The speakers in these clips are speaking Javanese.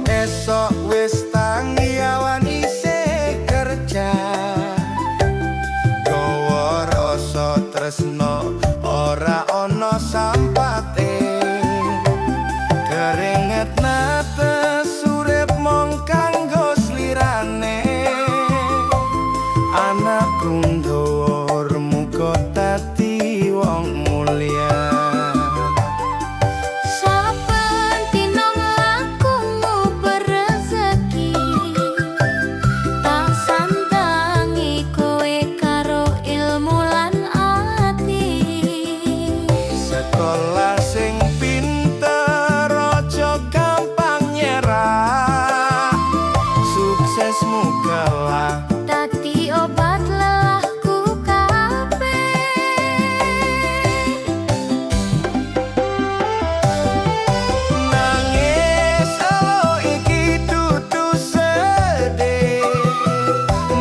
Esok wis tangi awan isih kerja, gawa rasa tresno ora ana sampate, keringet netes urip mung kanggo slirane. Anakku ndhuwur muga dadi wong mulya. Sekolah sing pinter aja gampang nyerah, suksesmu kelak dadi obat lelahku kabeh. Nangis oh iki dudu sedih,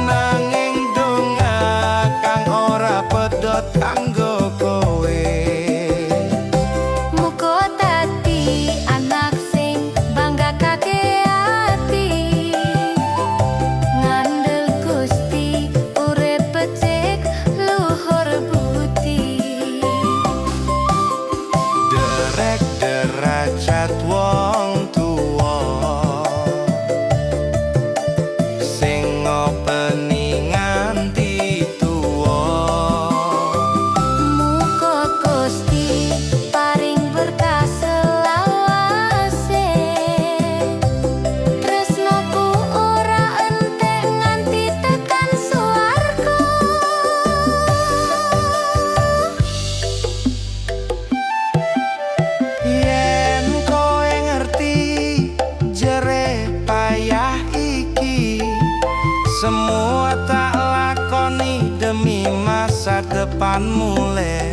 nanging donga kang ora pedhot kanggo kowe. Derajat wong tuwa sing ngopeni nganti tuwa, Muga Gusti paring berkah selawase, tresnoku ora entek nganti tekan swarga. yen kowe ngerti jere payah iki, semua tak lakoni demi masa depanmu le.